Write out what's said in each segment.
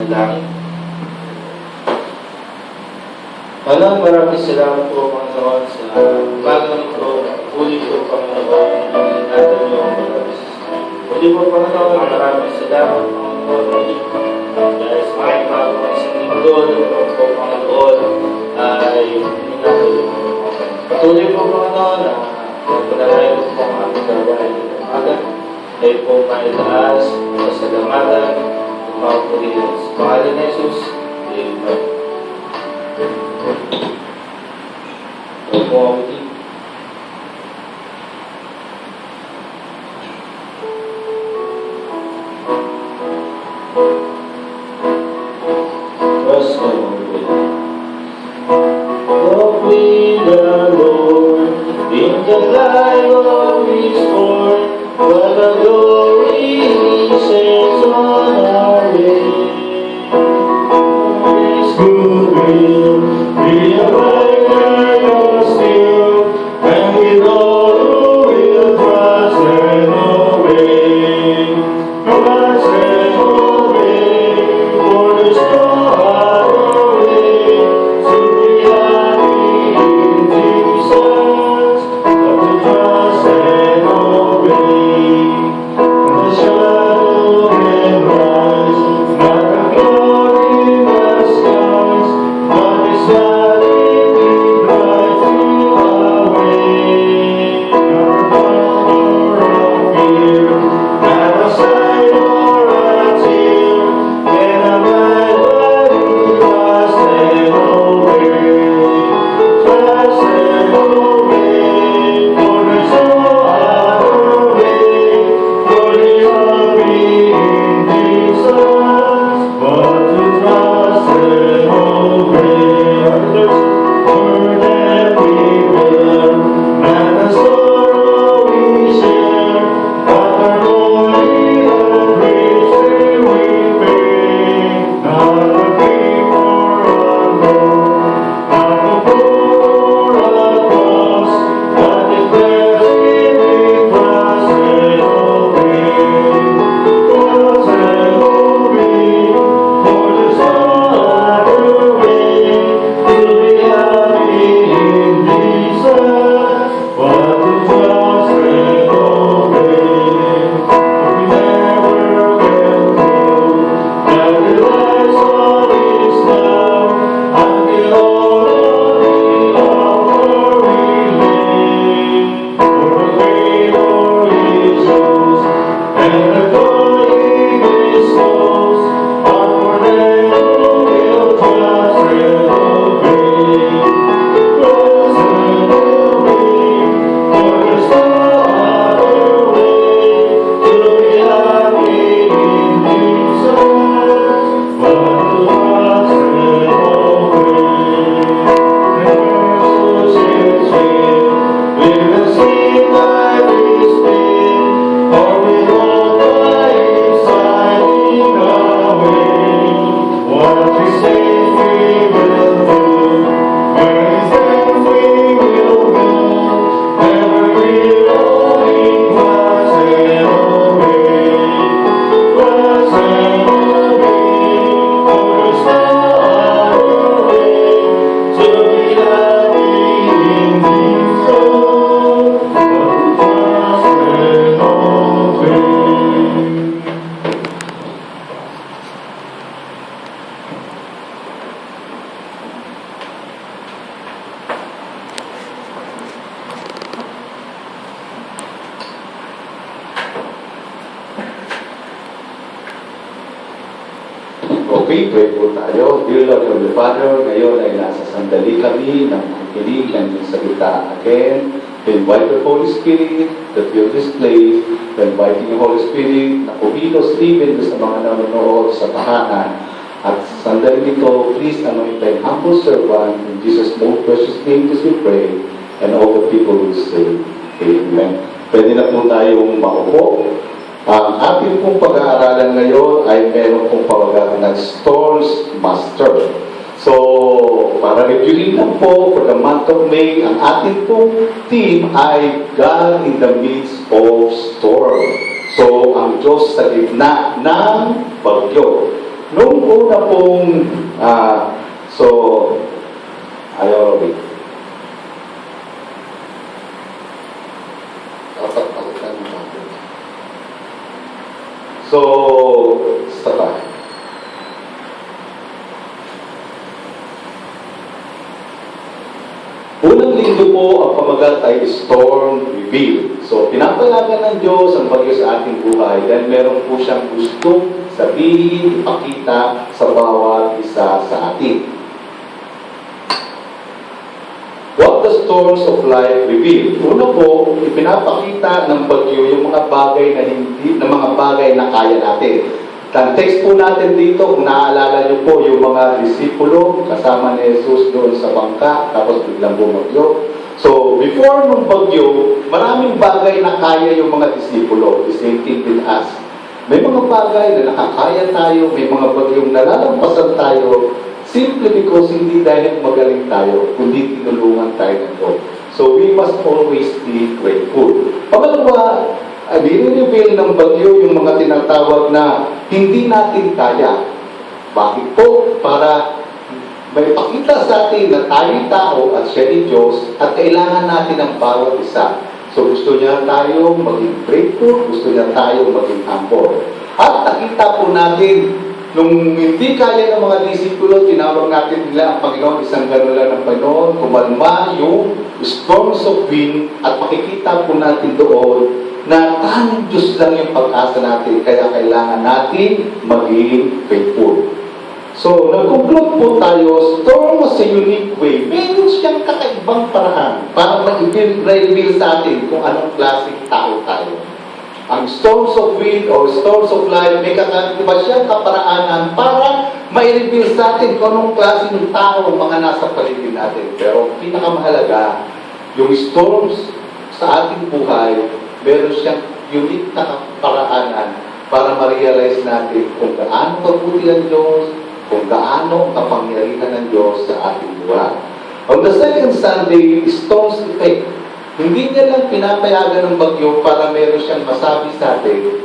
Langit. Maraming salamat po, Panginoon, sa umagang ito. Uli po, Panginoon, natin yung maraming. Uli po, Panginoon, maraming salamat, Panginoon. Dahil sa mga bagong isang linggo, po, Panginoon, ay patuloy po, Panginoon, na pagpalalayo po ang aming gawain ng umaga. Kayo po may taas, pasalamatan, mga purihan. Sa pangalan ni Jesus, Amen. Opo, Audi. Trust the Lord. Walk with the Lord in the light of His Word, while the glory He sheds on our way. His good will be abide us still, and with all who will trust and obey. Trust and obey, for there's no other way to be happy in Jesus, but to trust and obey. The shadow can rise, like a glory in the skies, but His light will be bright through the way. Not a wonder of fear, not a sign or a tear, can abide while you trust and obey. Trust and obey, for there's no other way for the happy in Jesus, but to trust and obey. Word everywhere, man and sorrow we share, but our glory and praise we bring. Not a thief or unknown, not a poor or a cross, but declares we trust and obey. Trust and obey, for there's no other way to be happy in Jesus, but to trust and obey. We never can prove that the lies of His love, until all of the offer we lay. For the great glory shows, and the glory bestows, are for them who will trust and obey. Trust and obey, for there's no other way to be happy in Jesus, but to trust and obey. Never shall shame, we will sing by His name, for we walk by His side in the way. What He says we will do, where He says we will go. Never will only trust and obey. Trust and obey, for there's no other way to be happy in Jesus, but to trust and obey. Okay, pray po tayo. Dear Lord Heavenly Father, ngayon ay nasa sandali kami ng makikinig ng iyong salita. Again, we invite the Holy Spirit to fill this place. We invite the Holy Spirit na pumilos even sa mga nanonood sa tahanan. At sa sandali nito, please anoint thy humble servant. In Jesus' most precious name, we pray. And all the people will say, Amen. Pwede na po tayong maupo. Ang ating pong pag-aaralan ngayon ay meron pong pamagat na Storms Master. So, para reviewin lang po, for the month of May, ang ating pong theme ay God in the midst of storm. So, ang Diyos sa gitna ng bagyo. nung una pong, so, ayaw rin. Dapat palitan mo natin. So, saka. Unang linggo po ang pamagat ay Storm Reveal. So, pinapayagan ng Diyos ang bagyo sa ating buhay dahil meron po siyang gustong sabihin, ipakita sa bawat isa sa atin. What the storms of life reveal? Una po, ipinapakita ng bagyo yung mga bagay na kaya natin. Ang text po natin dito, kung naaalala niyo po yung mga disipulo kasama ni Jesus doon sa bangka, tapos biglang bumagyo. So, before nung bagyo, maraming bagay na kaya yung mga disipulo. The same thing with us. May mga bagay na nakakaya tayo, may mga bagyong nalalampasan tayo, simply because hindi dahil magaling tayo, kundi tinulungan tayo ng Lord. So, we must always be grateful. Pangalawa, nire-reveal ng bagyo yung mga tinatawag na hindi natin kaya. Bakit po? Para may pakita sa atin na tayo'y tao at siya ay Diyos at kailangan natin ang bawat isa. So gusto niya tayo maging grateful, gusto niya tayo maging humble. At nakita po natin, nung hindi kaya ng mga disipulo, tinawag natin nila ang Panginoon, isang gano'n lang ng Panginoon, kumalma yung storms of wind at makikita po natin doon na tanging Diyos lang yung pag-asa natin, kaya kailangan natin maging faithful. So, nag-conclude po tayo, storm was a unique way. Meron siyang kakaibang paraan para ma-reveal sa atin kung anong klaseng tao tayo. Ang storms of wind or storms of life, may kakaiba siyang kaparaanan para ma-reveal sa atin kung anong klaseng tao ang mga nasa paligid natin. Pero pinakamahalaga, yung storms sa ating buhay, meron siyang unique na paraanan para ma-realize natin kung gaano kabuti ang Diyos, kung gaano ang kapangyarihan ng Diyos sa ating buhay. On the second Sunday, storms effect. Hindi niya lang pinapayagan ng bagyo para meron siyang masabi sa atin.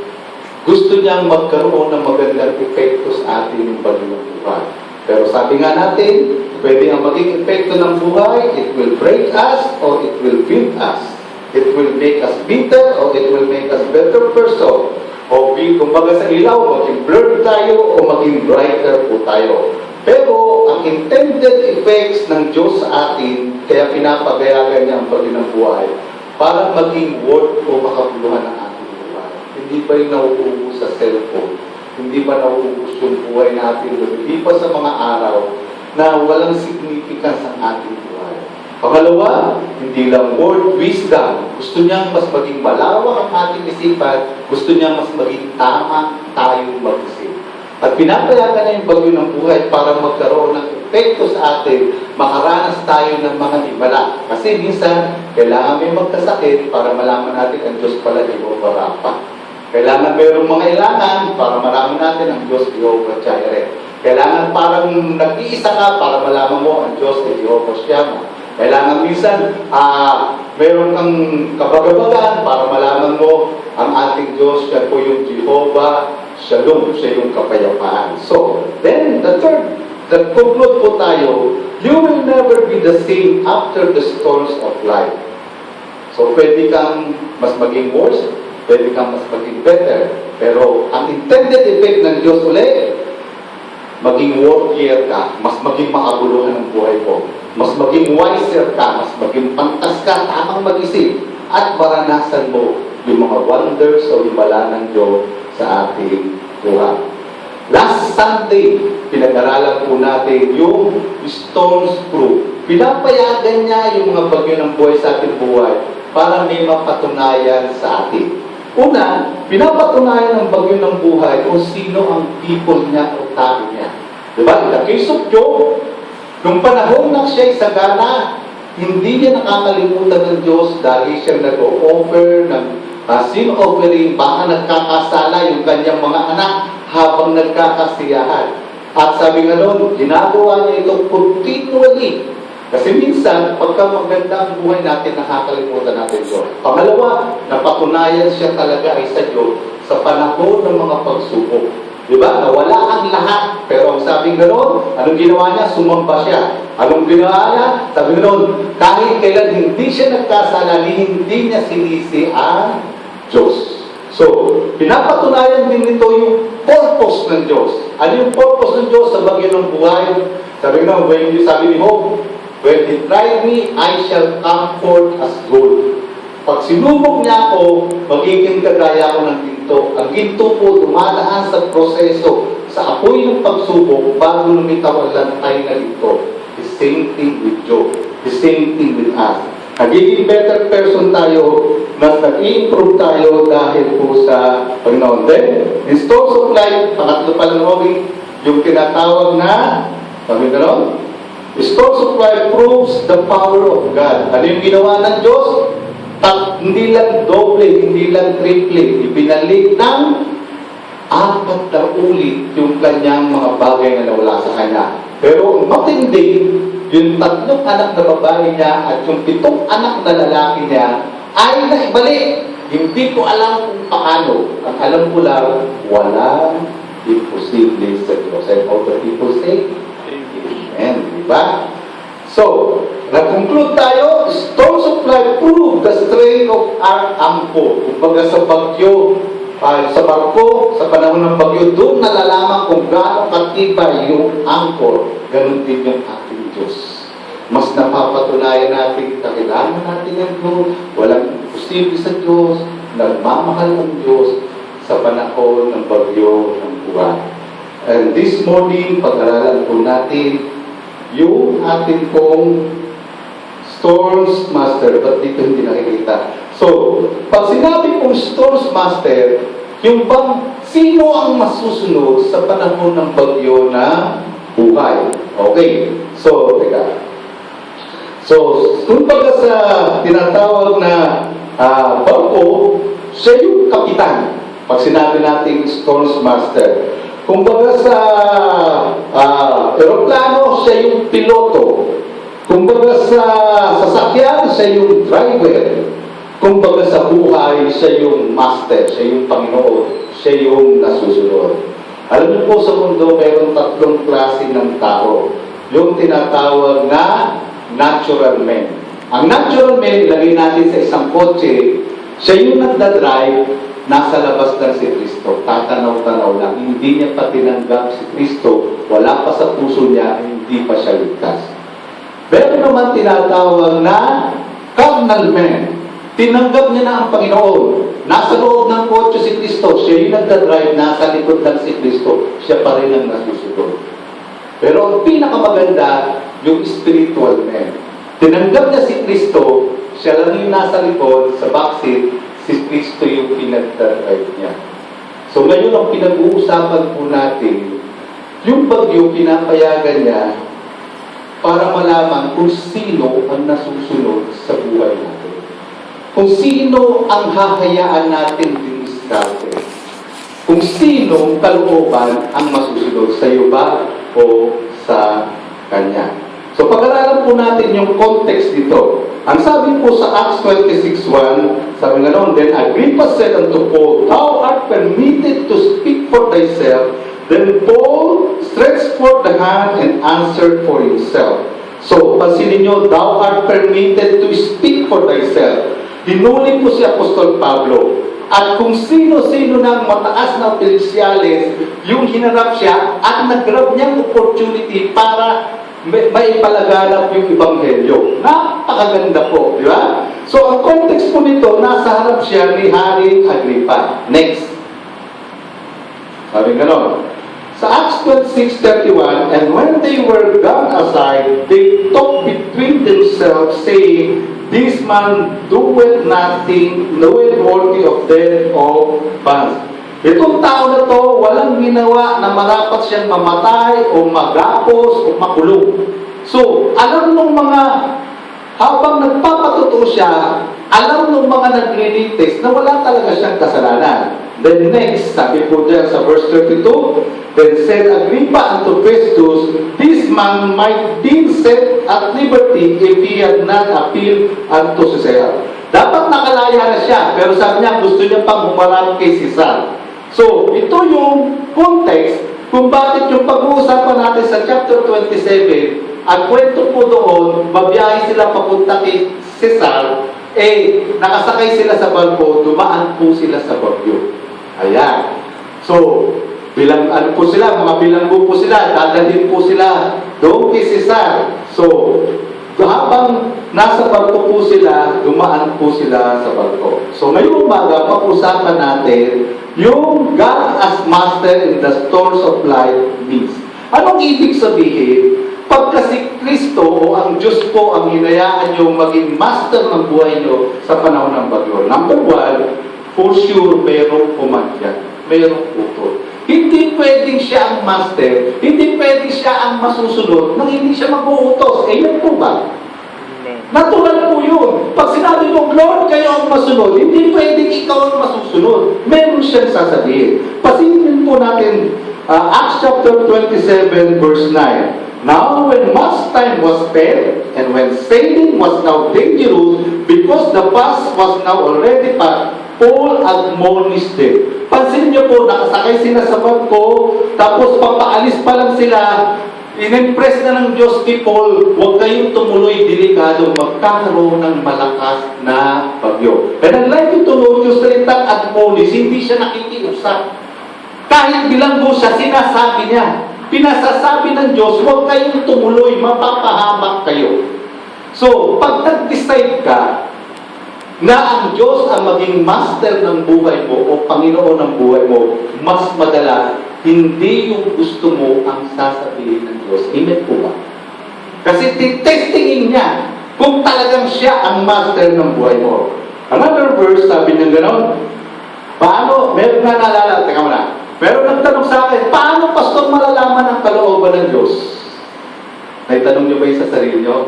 Gusto niyang magkaroon ng magandang epekto sa atin yung bagyo ng buhay. Pero sabi nga natin, pwede ang maging epekto ng buhay, it will break us or it will build us. It will make us bitter or it will make us better person. O kumbaga sa ilaw, maging blurred tayo o maging brighter po tayo. Pero ang intended effects ng Diyos sa atin, kaya pinapagayagan niya ang bagyo ng buhay, para maging worth o makabuluhan ng ating buhay. Hindi ba yung nauubos sa cellphone? Hindi ba nauubos yung buhay natin? Hindi pa sa mga araw na walang significance ang ating buhay. Pangalawa, hindi lang word wisdom. Gusto niyang mas maging malawak ang ating isipan. Gusto niyang mas maging tama tayong mag-isip. At pinapayagan niya yung bagyo ng buhay para magkaroon ng epekto sa atin, makaranas tayo ng mga himala. Kasi minsan, kailangan may magkasakit para malaman natin ang Diyos pala Jehovah Rapha. Kailangan mayroong mga ilangan para malaman natin ang Diyos Jehovah Jireh. Kailangan parang nag-iisa ka para malaman mo ang Diyos Jehovah Shammah. Kailangan minsan, mayroon kang kabagabagan para malaman mo ang ating Diyos, siya po yung Jehovah Shalom, siya yung kapayapaan. So, then, the third, that conclude po tayo, you will never be the same after the storms of life. So, pwede kang mas maging worse, pwede kang mas maging better. Pero, ang intended effect ng Diyos ulit, maging warrior ka, mas maging makabuluhan ng buhay mo. Mas maging wiser ka, mas maging pantas ka, tamang mag-isip, at maranasan mo yung mga wonders o himala ng Diyos sa ating buhay. Last Sunday, pinag-aralan po natin yung stone's proof. Pinapayagan niya yung mga bagyo ng buhay sa ating buhay para may mapatunayan sa atin. Una, pinapatunayan ng bagyo ng buhay kung sino ang people niya o tao niya. Diba? In the case of Job, nung panahon na siya'y sagana, hindi niya nakakalimutan ng Diyos dahil siya nag-o-offer ng sin offering, baka nagkakasala yung kanyang mga anak habang nagkakasiyahan. At sabi nga noon, ginagawa niya ito continually. Kasi minsan, pagka maganda ang buhay natin, nakakalimutan natin Diyos. Pangalawa, napatunayan siya talaga ay sa Diyos sa panahon ng mga pagsubok. Di ba? Nawala ang lahat. Pero ang sabing gano'n, anong ginawa niya? Sumamba siya. Anong ginawa niya? Sabi gano'n, kahit kailan hindi siya nagkasala, hindi niya sinisi ang Diyos. So, pinapatunayan din nito yung purpose ng Diyos. Ano yung purpose ng Diyos sa bagay ng buhay? Sabi gano'n, sabi ni Job, when he tried me, I shall come forth as gold. Pag sinubok niya ako, magiging kagaya ko ng ginto. Ang ginto po dumadaan sa proseso, sa apoy ng pagsubok, bago lumitaw ang lantay na ginto. The same thing with Job. The same thing with us. Nagiging better person tayo, mas nag-i-improve tayo dahil po sa Panginoon. Then, in stores of life, pangatlo pa lang yung tinatawag na, sabi gano'n, stores of life proves the power of God. Ano yung ginawa ng Diyos? Hindi lang doble, hindi lang triple, ibinalik ng 4 na ulit yung kanyang mga bagay na nawala sa kanya. Pero matindi, yung 3 anak na babae niya at yung 7 anak na lalaki niya ay naibalik. Hindi ko alam kung paano. Ang alam ko lang, walang imposible sa Diyos. And all the people say, Amen. Diba? So, nag-conclude tayo, stones of life prove the strength of our anchor. Kumbaga sa bagyo, sa barko, sa panahon ng bagyo, doon nalalaman kung gaano katibay yung anchor. Ganon din yung ating Diyos. Mas napapatunayan natin, kailangan natin ang Diyos, walang imposible sa Diyos, nagmamahal ang Diyos sa panahon ng bagyo ng buwan. And this morning, pag-aralan po natin yung ating pong Storms Master, but dito hindi nakikita. So, pag sinabi pong Storms Master, yung bang sino ang masusunod sa panahon ng bagyo na buhay? Okay. So, teka. So, kumbaga sa tinatawag na barko, siya yung kapitan. Pag sinabi natin Storms Master. Kumbaga sa aeroplano, siya yung piloto. Kumbaga sa sasakyan, siya yung driver. Kumbaga sa buhay, siya yung master, siya yung Panginoon, siya yung nasusunod. Alam niyo po sa mundo, mayroong 3 klase ng tao. Yung tinatawag na natural men. Ang natural men, ilagay natin sa isang kotse, siya yung nagdadrive, nasa labas lang si Kristo, tatanaw-tanaw lang, hindi niya pa tinanggap si Kristo, wala pa sa puso niya, hindi pa siya ligtas. Pero naman tinatawag na carnal man. Tinanggap niya na ang Panginoon. Nasa loob ng kotse si Kristo, siya yung nagdadrive, nasa likod lang si Kristo, siya pa rin ang nasusunod. Pero ang pinakamaganda, yung spiritual man. Tinanggap niya si Kristo, siya lang yung nasa likod, sa backseat, si Kristo yung pinagdadrive niya. So ngayon ang pinag-uusapan po natin, yung bagyo pinapayagan niya para malaman kung sino ang nasusunod sa buhay natin. Kung sino ang hahayaan natin diniskarte. Kung sino kalooban ang masusunod, sa iyo ba o sa Kanya. So pag-aralan po natin yung context dito. Ang sabi po sa Acts 26:1, sabi nga noon, then Agrippa said unto Paul, thou art permitted to speak for thyself. Then Paul stretched forth the hand and answered for himself. So, pansinin nyo, thou art permitted to speak for thyself. Hinuli po si Apostol Pablo. At kung sino-sino ng mataas na opisyales, yung hinarap siya at nag-grab niyang opportunity para may palaganap yung Ebanghelyo. Napakaganda po, di ba? So, ang context po nito, nasa harap siya ni Haring Agrippa. Next. Sabi ganon. Sa Acts 26:31, and when they were gone aside, they talked between themselves, saying, this man doeth nothing, knoweth worthy of death or bonds. Itong tao na to, walang ginawa na marapat siyang mamatay o magapos o makulong. So, alam nung mga, habang nagpapatotoo siya, alam nung mga naglilitis na wala talaga siyang kasalanan. Then next, sabi po dyan sa verse 32, then said Agrippa unto Festus, this man might be set at liberty if he had not appealed unto Caesar. Dapat nakalaya na siya, pero sabi niya, gusto niya pang humarap kay Caesar. So, ito yung context kung bakit yung pag-uusapan natin sa chapter 27, ang kwento po doon, babiyahe sila papunta kay Cesar, nakasakay sila sa barko, dumaan po sila sa bagyo. Ayan. So, bilang ano po sila, mga bilanggo po sila, dadalhin po sila doon kay Cesar. So, habang nasa barko po sila, dumaan po sila sa barko. So, ngayong umaga, pag-usapan natin yung God as Master in the storms of life means. Anong ibig sabihin? Pagka si Kristo o ang Diyos po ang hinayaan nyo maging master ng buhay nyo sa panahon ng bagyo. Number one, for sure, mayroong pumadyan. Mayroong putol. Hindi pwedeng siya ang master, hindi pwedeng siya ang masusunod nang hindi siya mag-uutos. Amen po ba? Natural po yun. Pag sinabi mo, Lord, kayo ang masunod, hindi pwedeng ikaw ang masusunod. Meron siyang sasabihin. Pasilin po natin Acts chapter 27 verse 9. Now, when much time was spent, and when sailing was now dangerous, because the fast was now already past, Paul admonished them. Pansin niyo po, nakasakay sila sa barko, tapos papaalis pa lang sila, in-impress na ng Diyos kay Paul, huwag kayong tumuloy, delikado, magkakaroon ng malakas na bagyo. And I'd like you to notice salitang admonish, hindi siya nakikiusap. Kahit bilanggo siya, sinasabi niya. Pinasasabi ng Diyos, huwag kayong tumuloy, mapapahamak kayo. So, pag nag-decide ka na ang Diyos ang maging master ng buhay mo o Panginoon ng buhay mo, mas madalas, hindi yung gusto mo ang sasabihin ng Diyos. Amen po ba? Kasi testingin niya kung talagang siya ang master ng buhay mo. Another verse, sabi niya gano'n, paano, meron na naalala, teka mo na, pero nagtanong sa akin, paano pastor malalaman ang kalooban ng Diyos? Naitanong niyo ba yung sa sarili niyo?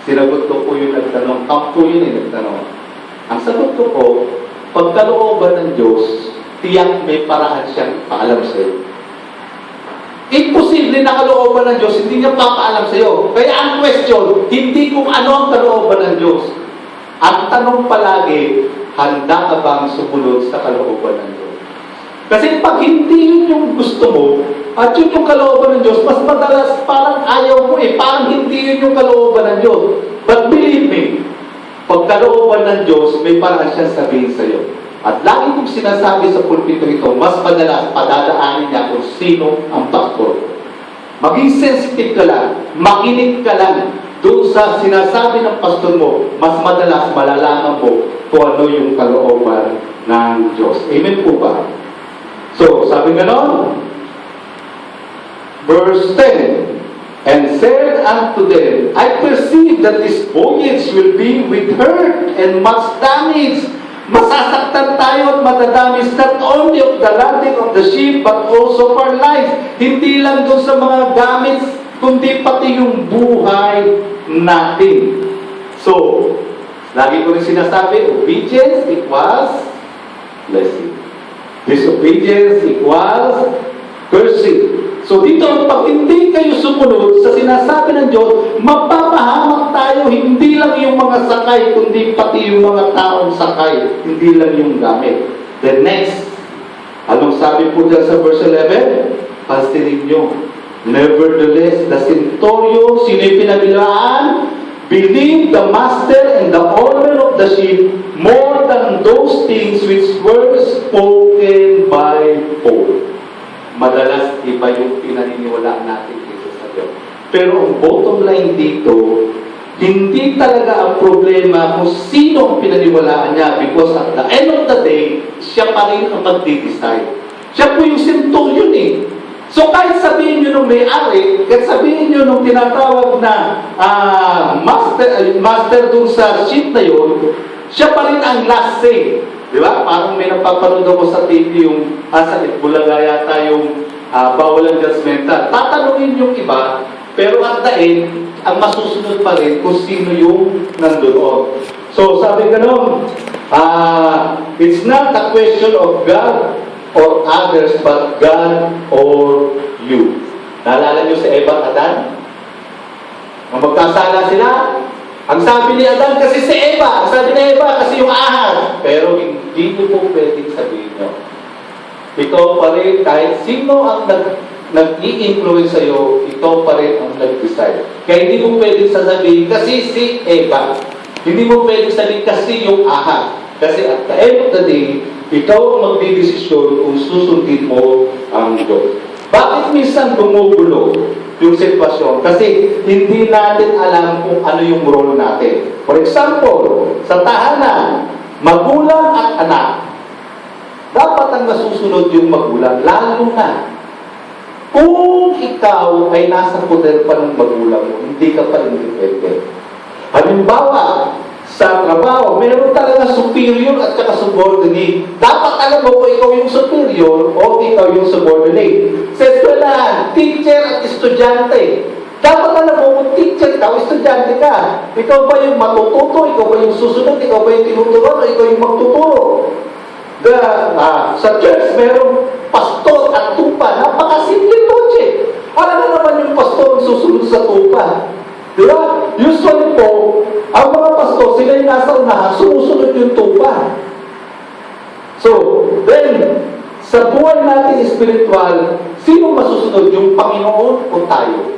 Sinagot ko po yung nagtanong. Camp po yun yung nagtanong. Ang sagot ko po, pag kalooban ng Diyos, tiyak may paraan siyang paalam sa iyo. Imposible na kalooban ng Diyos, hindi niya papaalam sa iyo. Kaya ang question, hindi kung ano ang kalooban ng Diyos. Ang tanong palagi, handa ka bang sumunod sa kalooban ng Diyos? Kasi pag hindi yun yung gusto mo, at yun yung kalooban ng Diyos, mas madalas parang ayaw mo parang hindi yun yung kalooban ng Diyos. But believe me, pag kalooban ng Diyos, may parang siyang sabihin sa iyo. At lagi kong sinasabi sa pulpito ito, mas madalas padadaanin niya kung sino ang pastor. Maging sensitive ka lang, makinig ka lang doon sa sinasabi ng pastor mo, mas madalas malalaman mo kung ano yung kalooban ng Diyos. Amen po ba? So, sabi nga nun, verse 10, and said unto them, I perceive that this voyage will be with hurt and much damage. Masasaktan tayo at madadamage not only of the landing of the ship, but also of our lives. Hindi lang doon sa mga gamit, kundi pati yung buhay natin. So, lagi ko rin sinasabi, obedience equals blessing. Disobedience equals cursing. So dito, pag hindi kayo sumunod sa sinasabi ng Diyos, mapapahamak tayo, hindi lang yung mga sakay, kundi pati yung mga taong sakay, hindi lang yung gamit. The next, anong sabi po dyan sa verse 11? Pansinin nyo. Nevertheless, the centurion, sino yung pinabilaan? Believed the master and the owner of the ship more than those things which were spoken by Paul. Madalas iba yung pinaniniwalaan natin dito sa Diyos. Pero ang bottom line dito, hindi talaga ang problema kung sino ang pinaniwalaan niya, because at the end of the day, siya pa rin ang magdi-decide. Siya po yung centurion So kahit sabihin nyo nung may-ari, kahit sabihin nyo nung tinatawag na master dun sa ship na yun, siya pa rin ang last say. Di ba? Parang may napapanood ako sa TV yung sa Itbulaga yata yung bawalan judgmental. Tatanungin yung iba, pero at the end, ang masusunod pa rin kung sino yung nandoon. So sabi gano'n, it's not a question of God or others, but God or you. Naalala niyo si Eva at Adan? Nung magkasala sila, ang sabi ni Adan kasi si Eva, ang sabi ni Eva kasi yung ahas. Pero hindi niyo po pwedeng sabihin niyo. ikaw pa rin, kahit sino ang nag-i-influence sa'yo, ikaw pa rin ang nag-decide. Kaya hindi mo pwedeng sasabihin, kasi si Eva. Hindi mo pwedeng sabihin, kasi yung Ahas. Kasi at the end of the day, ikaw ang magdidesisyon kung susundin mo ang Diyos. Bakit minsan gumugulo yung sitwasyon? Kasi hindi natin alam kung ano yung role natin. For example, sa tahanan, magulang at anak, dapat ang nasusunod yung magulang, lalo na kung ikaw ay nasa poder pa ng magulang mo, hindi ka pa independent. Halimbawa, sa trabaho, meron talaga superior at saka subordinate. Dapat alam mo kung ikaw yung superior o ikaw yung subordinate. Sa eskwelahan, teacher at estudyante. Dapat alam mo kung teacher ka o estudyante ka. Ikaw ba yung matututo? Ikaw ba yung susunod? Ikaw ba yung tinuturuan? O ikaw yung magtuturo? Sa church, merong pastor at tupa. Napakasimple logic. Ano na naman yung pastor ang susunod sa tupa? Diba? Usually po, ang mga pastor, sila yung nasa unahan, sumusunod yung tupa. So, then, sa buhay natin spiritual, sino masusunod? Yung Panginoon o tayo?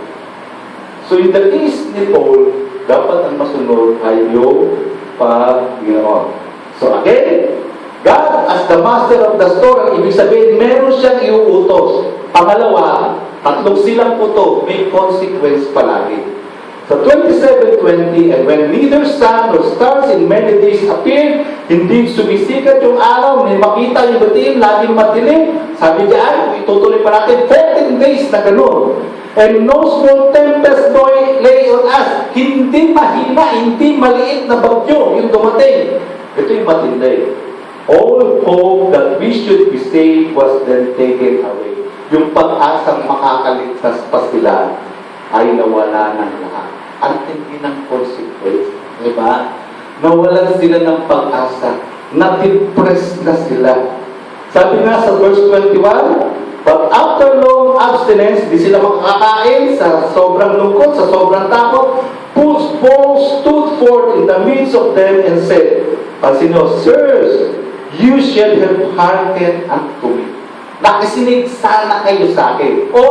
So, in the case ni Paul, dapat ang masunod ay yung Panginoon. So, again, God as the master of the story, ibig sabihin, meron siyang iuutos. Pangalawa, tatlong silang puto, may consequence palagi. So 27:20, and when neither sun nor stars in many days appeared, hindi sumisikat yung araw, may makita yung batiin, laging madilim. Sabi diyan, itutuloy pa natin, 14 days na ganun. And no small tempest lay on us. Hindi mahina, hindi maliit na bagyo yung dumating. Ito yung matindi. All hope that we should be saved was then taken away. Yung pag-asang makakaligtas pa sila ay nawala ng lahat. Ang tindi ng consequence. Diba? Nawalan sila ng pag-asa. Na-depress na sila. Sabi nga sa verse 21, but after long abstinence, di sila makakain sa sobrang lungkot, sa sobrang takot. Paul stood forth in the midst of them and said, Sirs, you should have hearkened unto me. Nakisinig sana kayo sa akin. O,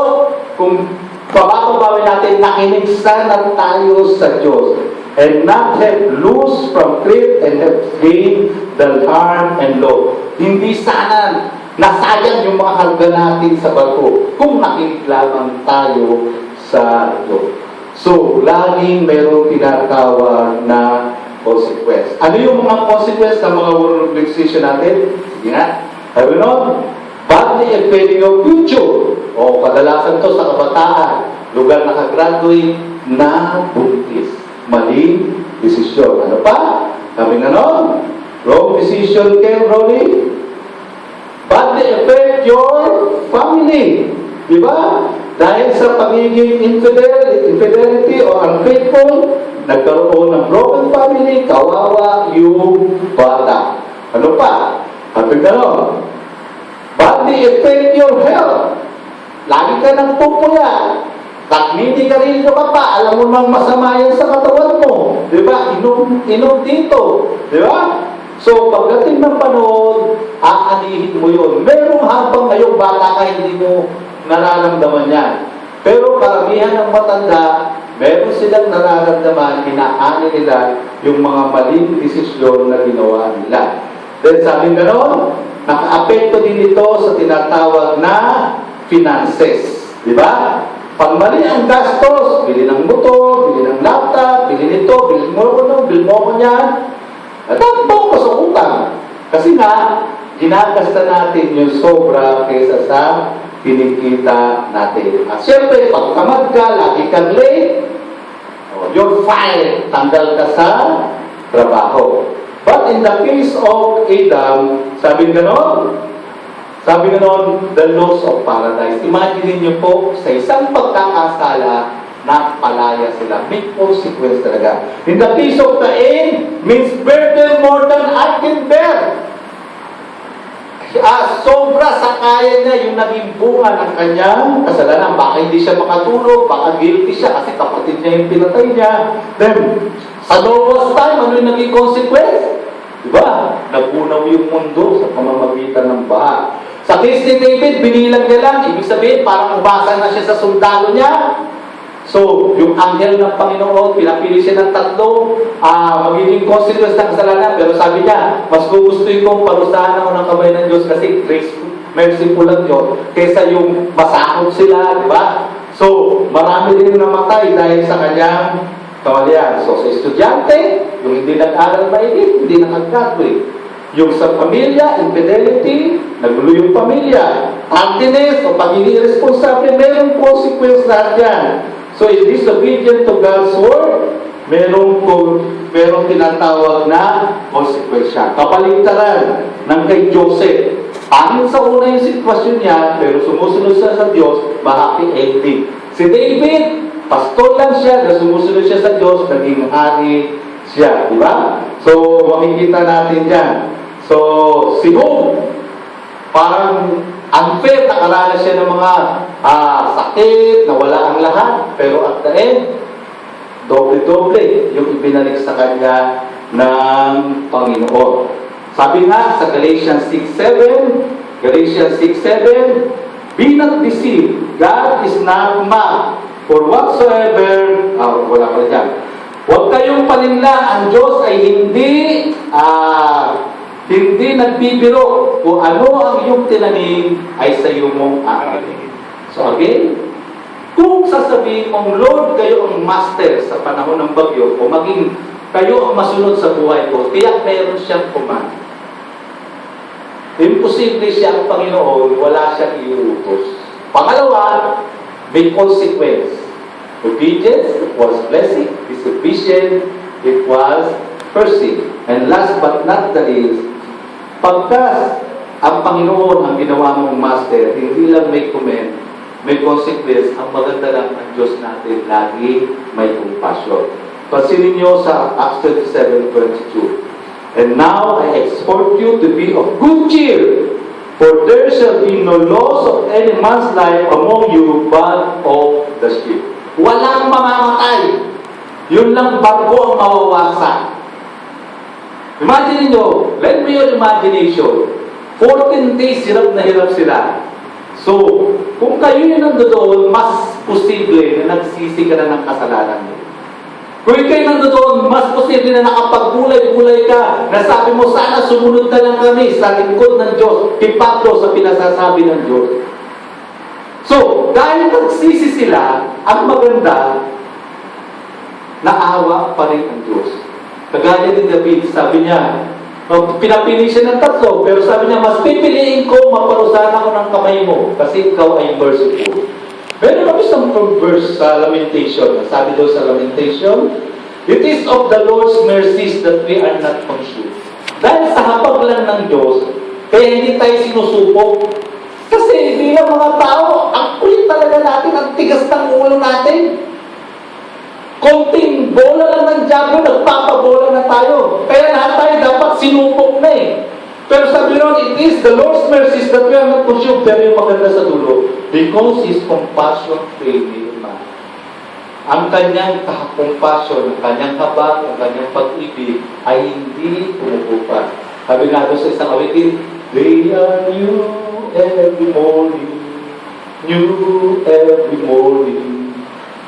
kung bababawin natin, nakinig sana tayo sa Diyos. And not have loose from cliff and have gained the harm and loss. Hindi sana nasayang yung mga harga natin sa barko kung nakinig lamang tayo sa Diyos. So, laging mayroong tinatawag na consequence. Ano yung mga consequence ng mga world decision natin? Sige nga. Sabi nun, badly affecting your future. O kadalasan to sa kabataan. Lugar nakagraduate na buntis. Maling desisyon. Ano pa? Sabi nga nun, wrong decision came, Ronnie. Badly affect your family. Diba? Dahil sa pagiging infidelity o unfaithful, nagkaroon ng broken family, kawawa yung bata. Ano pa? Sabi ka nun, badly affect your health. Lagi ka ng pupuya. Nagmimigariyo ka pa. Alam mo nang masama yan sa katawan mo. Diba? Inom dito. Diba? So, pagdating ng panahon, aanihin mo yun. Merong habang ngayong bata ka, hindi mo nararamdaman yan. Pero karamihan ng matanda, meron silang nararamdaman, inaani nila yung mga maling desisyon na ginawa nila. Then sabi gano'n, naka-apekto din ito sa tinatawag na finances. Di ba? Pag mali ang gastos, bili ng motor, bili ng laptop, bili nito, bili mo ko niyan, natapos ko sa utang. Kasi nga, ginagasta natin yung sobra kaysa sa kinikita natin. At siyempre, pag tamad ka, lagi kang late, you're fired, tanggal ka sa trabaho. But in the case of Adam, sabi ganon, the loss of paradise. Imagine niyo po, sa isang pagkakasala, napalaya sila. May consequence talaga. In the case of Cain, means burden more than I can bear. Sobra sa kaya niya yung naging bunga ng kanyang kasalanan. Baka hindi siya makatulog, baka guilty siya kasi kapatid niya yung pinatay niya. Then, sa lowest time, ano yung naging consequence? Diba? Napunaw yung mundo sa pamamagitan ng baha. Sa case ni David, binilang niya lang. Ibig sabihin, parang umasa na siya sa sundalo niya. So, yung anghel ng Panginoon, pinapili siya ng tatlo, magiging consequence ng kasalanan. Pero sabi niya, mas gugustuhin kong parusahan ako ng kamay ng Diyos kasi graceful, merciful ang Diyos, kaysa yung masakot sila, di ba? So, marami din namatay dahil sa kanyang kamalian. So, sa estudyante, yung hindi nag-aral maigit, hindi nakag-graduate. Yung sa pamilya, infidelity, nagulo yung pamilya. Emptiness o pagiging irresponsible, mayroong consequence lahat yan. So, is disobedient to God's word, merong tinatawag na consequence siya. Kapaligtaran ng kay Joseph. Pangit sa una yung sitwasyon niya, pero sumusunod siya sa Diyos, happy ending. Si David, pastor lang siya, na sumusunod siya sa Diyos, naging hari siya. Di ba? So, makikita natin yan. So, si Job, parang unfair, nakaranas siya ng mga sakit, nawala ang lahat. Pero at the end, doble-doble yung ibinalik sa kanya ng Panginoon. Sabi nga sa Galatians 6:7, be not deceived, God is not mocked, for whatsoever, wala pa dyan. Huwag kayong paninla, ang Diyos ay hindi nagbibiro. Kung ano ang iyong tinanim, ay sa iyo mong aanihin. So again, kung sasabihin mong, Lord, kayo ang master sa panahon ng bagyo, o maging kayo ang masunod sa buhay ko, tiyak meron siyang command. Imposible siya ang Panginoon, wala siyang iuutos. Pangalawa, may consequence. Obedience was blessing. Disobedience, it was cursing. And last but not the least, pagka ang Panginoon ang ginawa mong master, hindi lang may comment, may consequence, ang maganda lang ang Diyos natin, lagi may compassion. Pansinin nyo sa Acts 27:22. And now I exhort you to be of good cheer, for there shall be no loss of any man's life among you, but of the sheep. Walang mamamatay. Yun lang bago ang mawawasak. Imagine nyo, let me your imagination. 14 days hirap na hirap sila. So, kung kayo yung nandoon, mas posible na nagsisi ka na ng kasalanan mo. Kung kayo nandoon, mas posible na nakapagkulay-kulay ka, na sabi mo, sana sumunod na lang kami sa lingkod ng Diyos, kipagdo sa pinasasabi ng Diyos. So, dahil nagsisi sila, ang maganda, naawa pa rin ang Diyos. Kagaya ni David, sabi niya, pinapili siya ng tatlo, pero sabi niya, mas pipiliin ko, maparusahan ako ng kamay mo, kasi ikaw ay merciful. Meron kami isang verse sa Lamentation. Sabi doon sa Lamentation, it is of the Lord's mercies that we are not consumed. Dahil sa hapag lang ng Diyos, kaya hindi tayo sinusubok. Kasi bilang mga tao, ang kulit talaga natin, ang tigas ng ulo natin. Konting bola lang ng Diablo, nagpapabola na tayo. Kaya lahat tayo dapat sinupok na eh. Pero sabi ron, it is the Lord's mercies that we are not consumed. Pero yung maganda sa dulo, because His compassion failed not. Ang kanyang compassion, ang kanyang habag, ang kanyang pag-ibig ay hindi pumupupa. Sabi nga doon sa isang awitin, they are new every morning, new every morning,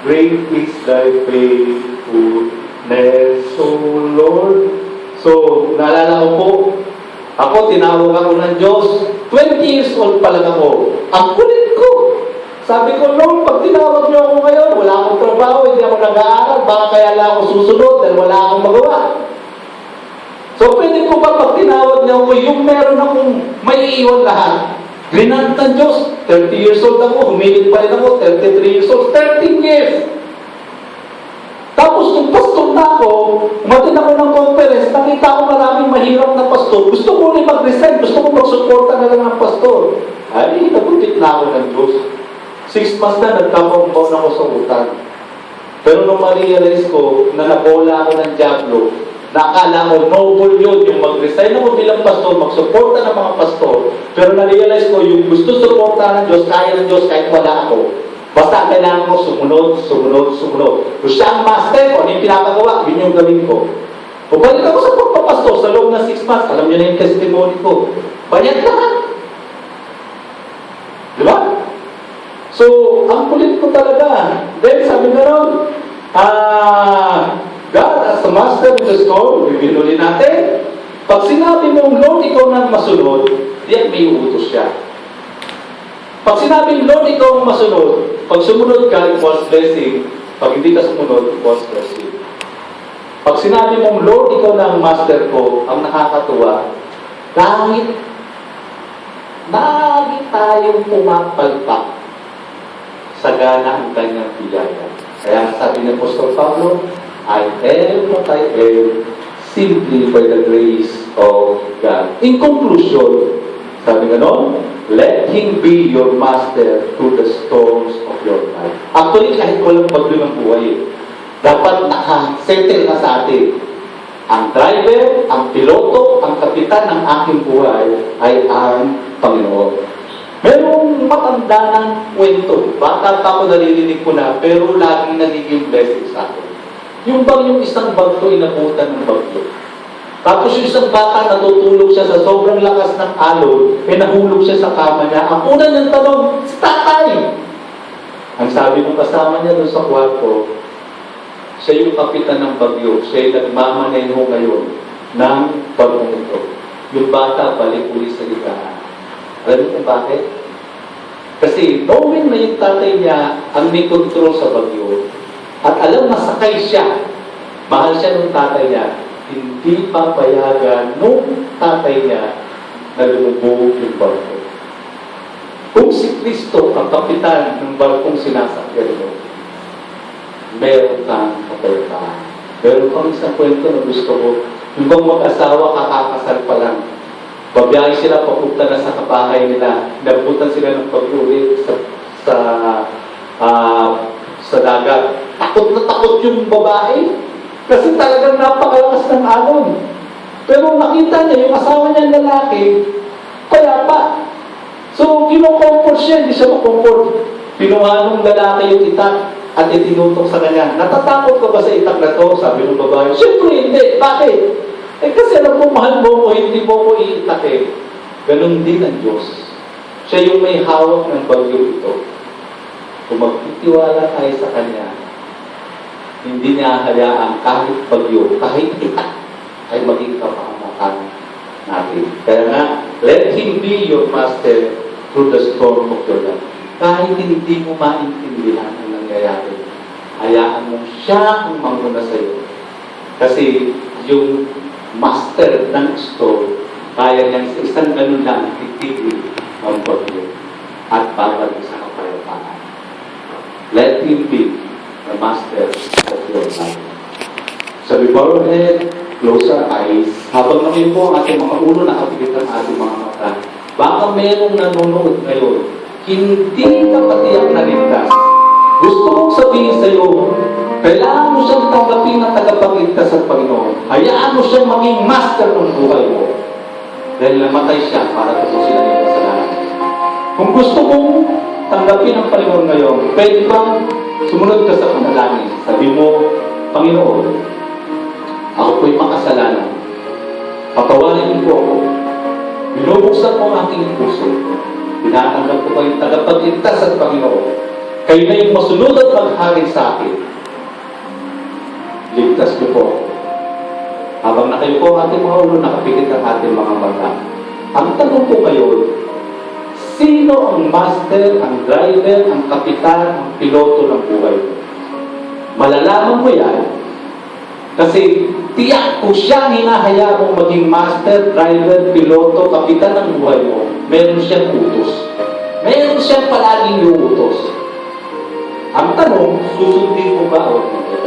great is thy faithfulness, O Lord. So, naalala ko po, ako, tinawag ako ng Diyos. 20 years old pa lang ako. Ang kulit ko. Sabi ko, Lord, pag tinawag niyo ako ngayon, wala akong trabaho, hindi ako nag-aaral, baka kaya lang ako susunod dahil wala akong magawa. So, pwede ko ba pag tinawag niyo ako, yung meron akong may iiwan lahat. Grinant ng Diyos. 30 years old ako, humilit pa rin ako, 33 years old, 13 years. Tapos nung pastor na ako, umatin ako ng conference, nakita ko maraming mahirap na pastor. Gusto ko ulit mag-resign, gusto ko mag-suporta na lang ng pastor. Ay, nabutit na ako ng Diyos. 6 months na, nagkakampaw na ako sa utang. Pero nung ma-realize ko na nabola ako ng Diablo, nakala ko noble yun, yung mag-resign ako bilang pastor, mag-suporta ng mga pastor. Pero na-realize ko, yung gusto suporta ng Diyos, kaya ng Diyos kahit wala ako. Basta kailangan ko sumunod. Kung siya ang master, kung ano yung pinapagawa, yun yung gawin ko. Kung balik ako sa pagpapastor sa loob ng 6 months, alam niyo na yung testimony ko. Bayad lahat. Di ba? So, ang kulit ko talaga. Then, sabi na ron, God as the master of the storm, bibinunin natin. Pag sinabi mong, Lord, ikaw nang masunod, diyan may utos siya. Pag sinabing, Lord, ikaw ang masunod, pag sumunod ka, it was blessing. Pag hindi ka sumunod, it was blessing. Pag sinabi mong, Lord, ikaw na ang master ko, ang nakakatuwa, kahit lagi tayong pumapalpak sa gana ang kanyang biyaya. Kaya sabi ng Apostol Pablo, I am what I am simply by the grace of God. In conclusion, sabi nga noon, let Him be your master through the storms of your life. Actually, kahit walang bagyo ng buhay, dapat naka-settle na sa atin. Ang driver, ang piloto, ang kapitan ng aking buhay ay ang Panginoon. Merong matanda ng kwento. Bata pa ako narinig ko na, pero laging nagiging blessing sa akin. Yung isang bagyo, inabutan ng bagyo. Tapos yung isang bata, natutulog siya sa sobrang lakas ng alon, nahulog siya sa kama niya. Ang una niyang tanong, si tatay! Ang sabi ng kasama niya doon sa kwarto, siya yung kapitan ng bagyo. Siya yung nagmamaneho ngayon ng bagyong ito. Yung bata, balik ulit sa ligahan. Alam niyo kung bakit? Kasi knowing na yung tatay niya ang may control sa bagyo, at alam na sakay siya, mahal siya ng tatay niya, hindi papayagan nung tatay niya na lumubog yung barko. Kung si Kristo ang kapitan ng barkong sinasakyan mo, meron kang kapalitan. Meron kang isang kwento na gusto ko. Yung bang mag-asawa, kakakasal pa lang. Babiyahe sila, papunta na sa kabahay nila. Nabutan sila ng pag-uwi sa dagat. Takot na takot yung babae. Kasi talagang napakalakas ng alon. Pero nakita niya, yung asawa niyang lalaki, kaya pa. So, kino-comfort siya, hindi siya makomfort. Pinuha ng lalaki yung itak at itinutok sa kanya. Natatakot ka ba sa itak na to? Sabi ng babae, siyempre hindi. Bakit? Kasi alam mo, mahal mo ko, hindi mo ko iitak eh. Ganon din ang Diyos. Siya yung may hawak ng bagyo ito. Kung magtitiwala tayo sa Kanya, hindi niya hayaan kahit bagyo, kahit itak, ay maging kapahamakan natin. Kaya nga, let Him be your master through the storm of your life. Kahit hindi mo maintindihan ang nangyayari, hayaan mo siya ang manguna sa iyo. Kasi yung master ng storm, kaya niyang sa isang ganun lang titigil ang bagyo at babalik sa kapayapaan. Let Him be the master of your life. So before we head, close our eyes. Habang namin po ang ating mga ulo, nakapikit ang ating mga mata. Baka merong nanonood ngayon, hindi ka patiyak na ligtas. Gusto kong sabihin sa iyo, kailangan mo siyang tanggapin ang tagapagligtas sa Panginoon. Hayaan mo siyang maging master ng buhay mo. Dahil namatay siya para tutusin ang iyong kasalanan. Kung gusto mong tanggapin ang Panginoon ngayon, pwede bang sumunod ka sa panalangin? Sabi mo, Panginoon, ako po'y makasalanan. Patawarin niyo po ako. Binubuksan mo ang aking puso. Tinatanggap ko kayong tagapagligtas at Panginoon. Kayo na yung masunod at maghangin sa akin. Ligtas niyo po ako. Habang nakayo po ang ating mga ulo, nakapikit ang ating mga mata. Ang tanong ko ngayon, sino ang master, ang driver, ang kapitan, ang piloto ng buhay mo? Malalaman mo yan kasi tiyak ko siyang hinahaya mong maging master, driver, piloto, kapitan ng buhay mo. Meron siyang utos. Meron siyang palaging iuutos. Ang tanong, susundin mo ba o hindi?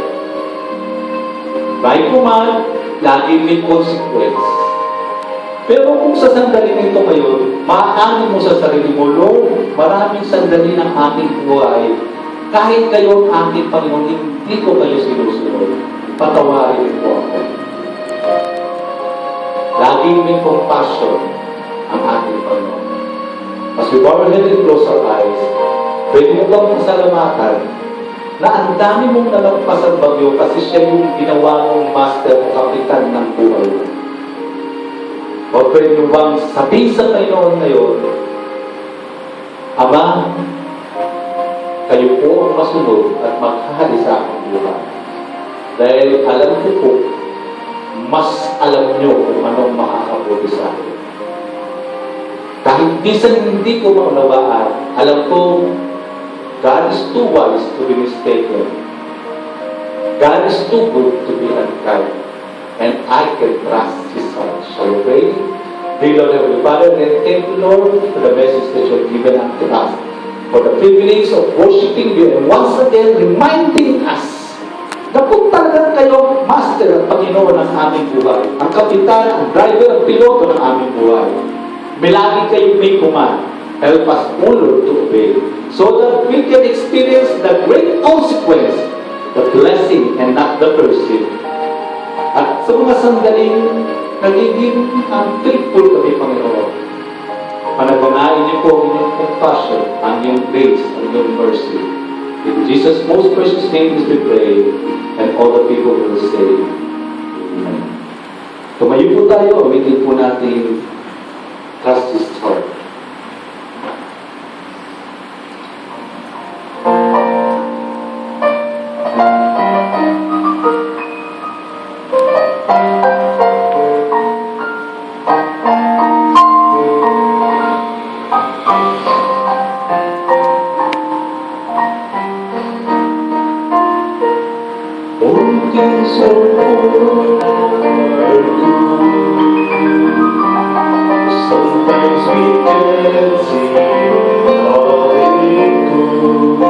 Baik mo man, laging may consequence. Pero kung sa sandali nito ngayon, maaamin mo sa sarili mo, Lord, maraming sandali ng aking buhay. Kahit kayo ang aking Panginoon, hindi ko kayo sinusunod. Patawarin po ako. Laging may compassion ang ating Panginoon. As we bow our head and close our eyes, pwede mo bang pasalamatan na ang dami mong nalagpas ang bagyo kasi siya yung ginawa mong master o kapitan ng buhay mo. O pwede mo bang sabihin sa Panginoon ngayon, Ama, kayo po ang masunod at maghahari sa aking buhay. Dahil alam ko po, mas alam nyo kung anong makakabuti sa akin. Kahit minsan hindi ko maunawaan, alam ko, God is too wise to be mistaken. God is too good to be unkind. And I can trust His heart. Shall we pray? Dear Lord Heavenly Father, and thank you, Lord, for the message that you have given unto us. For the privilege of worshiping you and once again reminding us na kung talagang kayo Master at Panginoon ng aming buhay, ang kapitan, ang driver, ang piloto ng aming buhay. May lagi kayong may command. Help us, O Lord, to obey so that we can experience the great consequence, the blessing and not the cursing. At sa mga sandaling nagiging unfaithful kami, Panginoon, panagpanain niyo po ang inyong compassion, ang inyong grace, ang inyong mercy. In Jesus' most precious name is we pray, and all the people will say, Amen. Tumayo po tayo, umitin po natin trust His heart. Sometimes we can see all it could.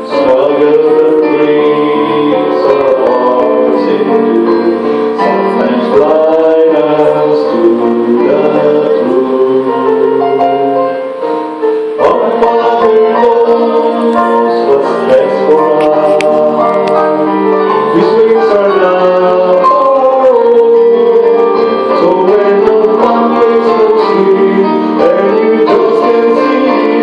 Struggle the race our hearts endure. Sometimes blind us to the truth. Our Father knows what's best for us. His ways are not our own. So when the mountains look steep and you just can't see,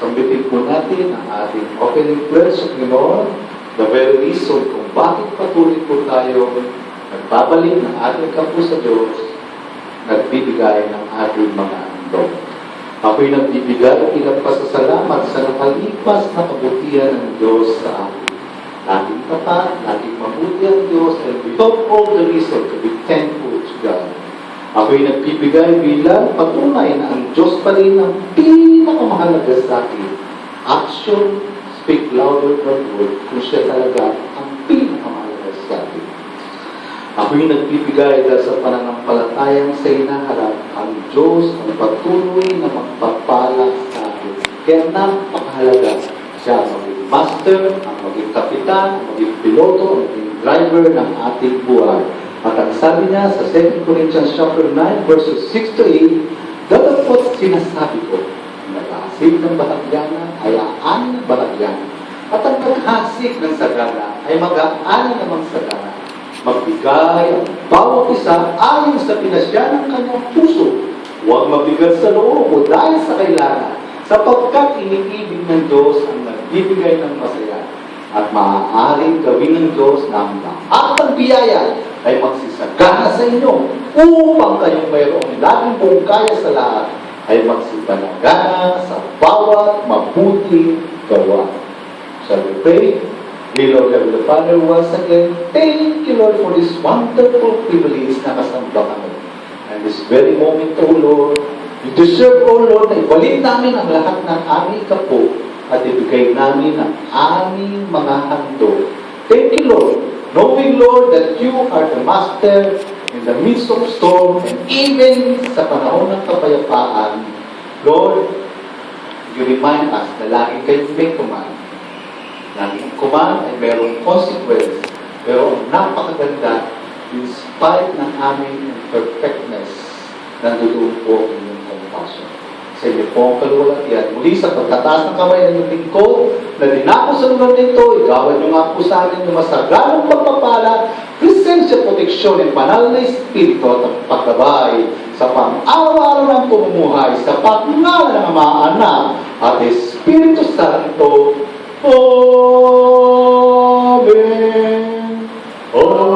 Sambitin po natin ang ating opening prayer sa Panginoon, the very reason kung bakit patuloy po tayo nagbabalik ng ating kampo sa Diyos, nagbibigay ng ating mga handog. Ako'y nagbibigay ilang pasasalamat sa nakalipas na kabutihan ng Diyos sa akin. Laging tapat, laging mabuti ang Diyos, and we have all the reason to be thankful to God. Ako'y nagbibigay bilang patunay na ang Diyos pa rin ang pinakamahalaga sa akin. Action speak louder than word kung siya talaga ang pinakamahalaga sa akin. Ako'y nagbibigay dahil sa pananampalatayang sa inaharap ang Diyos ang patuloy na magpapala sa akin. Kaya napakahalaga siya ang maging master, ang maging kapitan, ang maging piloto, ang maging driver ng ating buhay. At ang sabi niya sa 2 Corinthians chapter 9 verses 6 to 8, datapot sinasabi ko, nag-ahasik ng bahagyanan ay aanin ng bahagyanan. At ang naghasik ng sagana ay mag-aanin namang sagana. Magbigay ang bawat isa ayon sa pinasya ng kanyang puso. Huwag mabigat sa loob o dahil sa kailangan, sapagkat iniibig ng Diyos ang nagbibigay ng masaya. At maaaring gawin ng Diyos na ang lahat ng biyaya ay magsisagana sa inyo upang kayong mayroong laging buong kaya sa lahat ay magsipanagana sa bawat mabuting gawa. Shall we pray? We, Lord Heavenly Father, once again, thank you, Lord, for this wonderful privilege na kasamba kami. And this very moment, O Lord, you deserve, O Lord, na ibalik namin ang lahat ng aming kapo at ibigay namin ang aming mga handog. Thank you, Lord, knowing, Lord, that you are the master in the midst of storm and even sa panahon ng kapayapaan. Lord, you remind us na lagi kayong may command. Laging command ay mayroong consequence. Pero ang napakaganda, in spite ng aming imperfectness, nandoon po ang inyong compassion. Sa inyo po ang kaluwalhatian. Muli sa pagtataas ng kamay ng inyong lingkod, na dinako sa lugar nito, igawan niyo nga po sa akin yung masaganang pagpapala, presensya, proteksyon, at banal na Espiritu at ang pagkabay sa pang-araw-araw ng pumumuhay, sa pagngala ng Ama, Anak, at Espiritu Santo. Amen. Amen.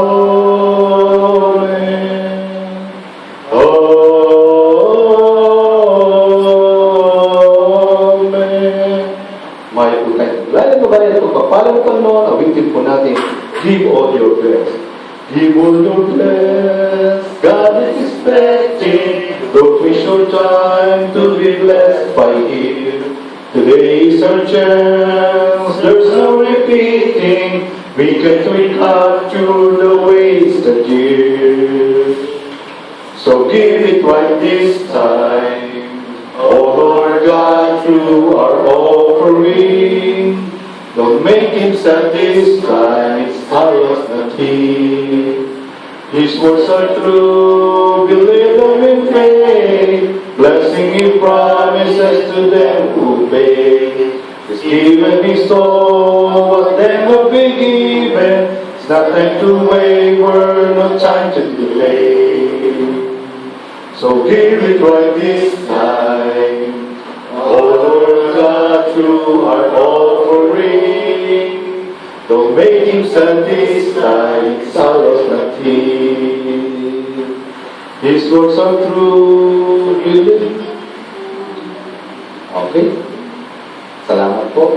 Amen. May po tayo. Lalo ba bayan ito? Papalang Panginoon, awitin po natin, give all your best. Give all your best. God is expecting, don't waste your time to be blessed by Him. Today is our chance, there's no repeating. We can recapture the wasted years. So give it right this time, oh Lord God, through our offering. Don't make Him sad this time, it's ours not He. His words are true, believe them in faith. Blessing He promises to them who obey. He's given His soul, what them will be given. It's not time to waver, no time to delay. So give it right this time, oh Lord God, through our offering. Don't make Him sad this time, it's ours not He. His words are true, believe. Okay? Salamat po.